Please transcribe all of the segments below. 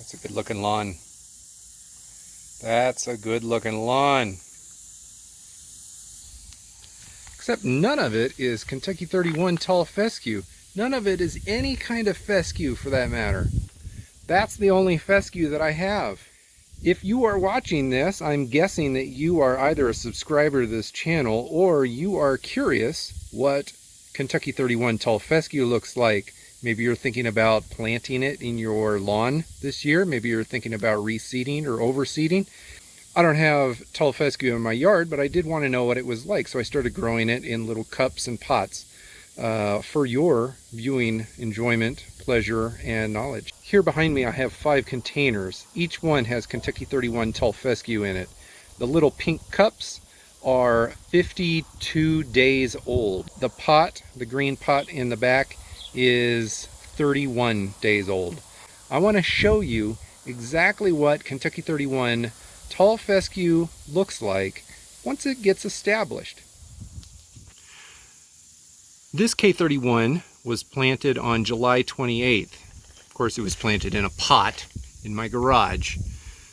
That's a good looking lawn. That's a good looking lawn. Except none of it is Kentucky 31 Tall Fescue. None of it is any kind of fescue for that matter. That's the only fescue that I have. If you are watching this, I'm guessing that you are either a subscriber to this channel or you are curious what Kentucky 31 Tall Fescue looks like. Maybe you're thinking about planting it in your lawn this year. Maybe you're thinking about reseeding or overseeding. I don't have tall fescue in my yard, but I did want to know what it was like, so I started growing it in little cups and pots for your viewing enjoyment, pleasure, and knowledge. Here behind me I have 5 containers. Each one has Kentucky 31 Tall Fescue in it. The little pink cups are 52 days old. The pot, the green pot in the back, is 31 days old. I want to show you exactly what Kentucky 31 Tall Fescue looks like once it gets established. This K31 was planted on July 28th. Of course, it was planted in a pot in my garage.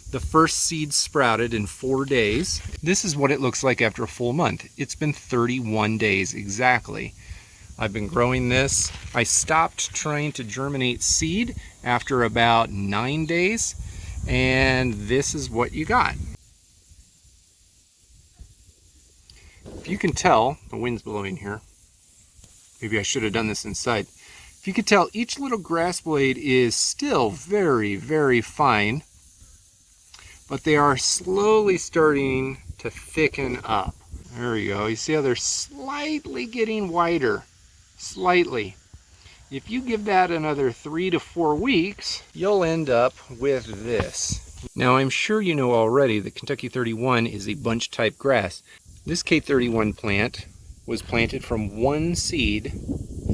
The first seed sprouted in 4 days. This is what it looks like after a full month. It's been 31 days exactly. I've been growing this. I stopped trying to germinate seed after about 9 days, and this is what you got. If you can tell, the wind's blowing here. Maybe I should have done this inside. If you could tell, each little grass blade is still very, very fine, but they are slowly starting to thicken up. There we go. You see how they're slightly getting wider. Slightly. If you give that another 3 to 4 weeks, you'll end up with this. Now, I'm sure you know already that Kentucky 31 is a bunch type grass. This K31 plant was planted from 1 seed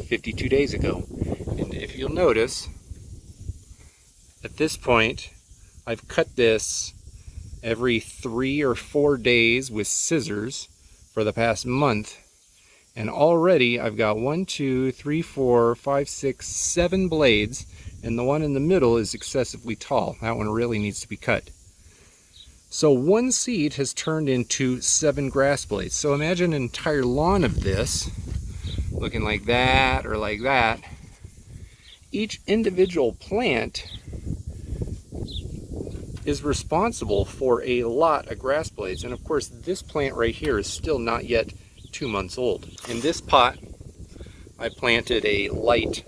52 days ago. And if you'll notice, at this point, I've cut this every 3 or 4 days with scissors for the past month. And already I've got 1, 2, 3, 4, 5, 6, 7 blades, and the one in the middle is excessively tall. That one really needs to be cut. So 1 seed has turned into 7 grass blades. So imagine an entire lawn of this, looking like that or like that. Each individual plant is responsible for a lot of grass blades. And of course, this plant right here is still not yet 2 months old. In this pot, I planted a light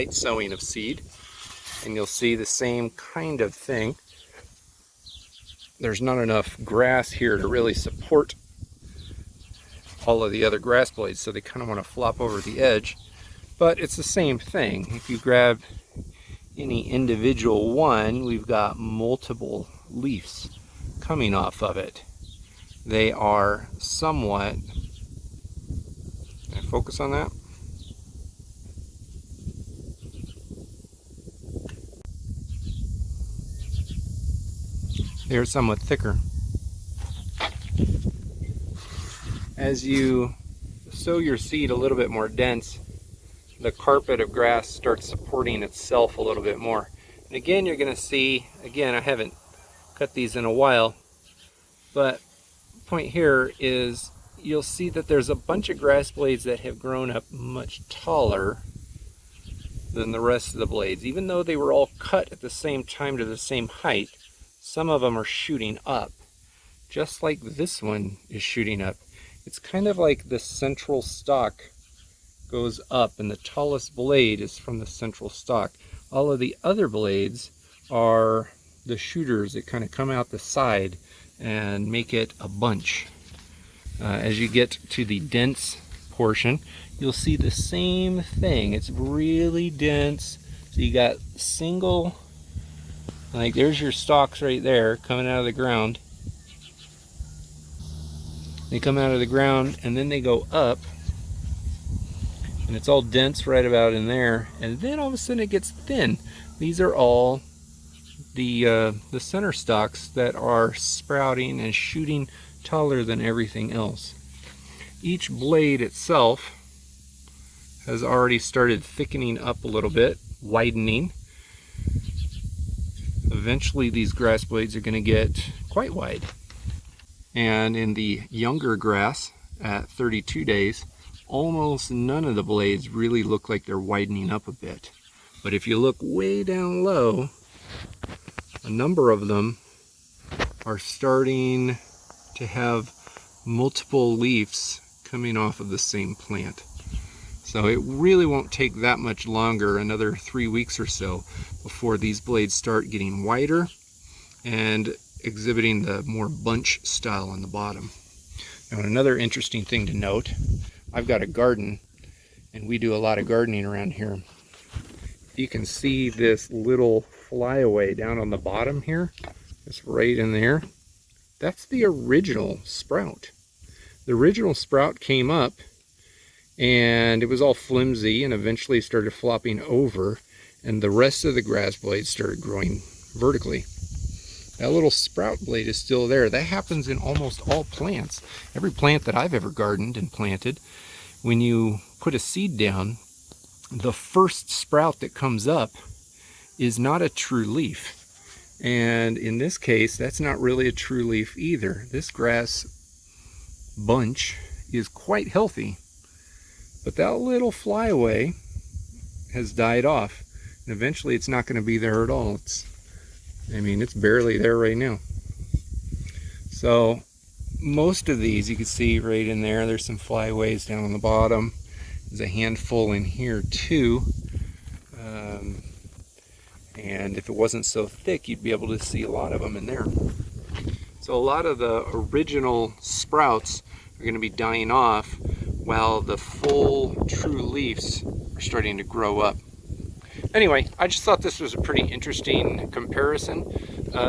sowing of seed, and you'll see the same kind of thing. There's not enough grass here to really support all of the other grass blades, so they kind of want to flop over the edge, but it's the same thing. If you grab any individual one, we've got multiple leaves coming off of it. They are somewhat, can I focus on that? They're somewhat thicker. As you sow your seed a little bit more dense, the carpet of grass starts supporting itself a little bit more. And again, you're going to see, again, I haven't cut these in a while, but point here is you'll see that there's a bunch of grass blades that have grown up much taller than the rest of the blades. Even though they were all cut at the same time to the same height, some of them are shooting up, just like this one is shooting up. It's kind of like the central stalk goes up, and the tallest blade is from the central stalk. All of the other blades are the shooters that kind of come out the side and make it a bunch. As you get to the dense portion, you'll see the same thing. It's really dense. So you got single, like there's your stalks right there coming out of the ground. They come out of the ground and then they go up, and it's all dense right about in there, and then all of a sudden it gets thin. These are all the center stalks that are sprouting and shooting taller than everything else. Each blade itself has already started thickening up a little bit, widening. eventually these grass blades are going to get quite wide. And in the younger grass at 32 days, almost none of the blades really look like they're widening up a bit. But if you look way down low, a number of them are starting to have multiple leaves coming off of the same plant. So it really won't take that much longer, another 3 weeks or so, before these blades start getting wider and exhibiting the more bunch style on the bottom. Now, another interesting thing to note, I've got a garden and we do a lot of gardening around here. You can see this little flyaway down on the bottom here. It's right in there. That's the original sprout. The original sprout came up and it was all flimsy and eventually started flopping over, and the rest of the grass blades started growing vertically. That little sprout blade is still there. That happens in almost all plants. Every plant that I've ever gardened and planted, when you put a seed down, the first sprout that comes up is not a true leaf. And in this case, that's not really a true leaf either. This grass bunch is quite healthy, but that little flyaway has died off, and eventually it's not going to be there at all. It's barely there right now. So most of these, you can see right in there, there's some flyaways down on the bottom. There's a handful in here too. And if it wasn't so thick, you'd be able to see a lot of them in there. So a lot of the original sprouts are going to be dying off while the full true leaves are starting to grow up. Anyway, I just thought this was a pretty interesting comparison.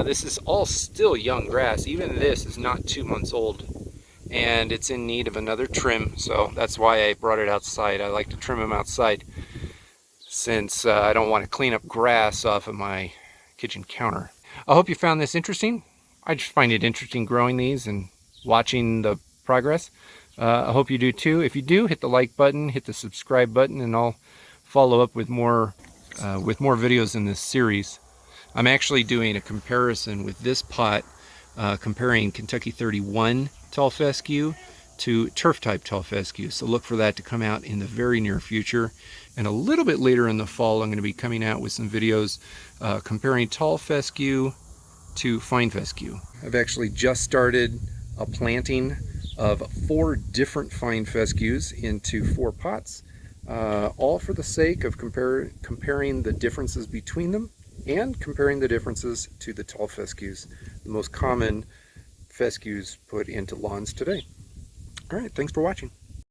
This is all still young grass. Even this is not 2 months old, and it's in need of another trim, so that's why I brought it outside. I like to trim them outside since I don't want to clean up grass off of my kitchen counter. I hope you found this interesting. I just find it interesting growing these and watching the progress. I hope you do too. If you do, hit the like button, hit the subscribe button, and I'll follow up with more videos in this series. I'm actually doing a comparison with this pot, comparing Kentucky 31 Tall Fescue to turf type Tall Fescue. So look for that to come out in the very near future. And a little bit later in the fall, I'm going to be coming out with some videos comparing Tall Fescue to fine fescue. I've actually just started a planting of 4 different fine fescues into 4 pots, all for the sake of comparing the differences between them and comparing the differences to the tall fescues, the most common fescues put into lawns today. All right, thanks for watching.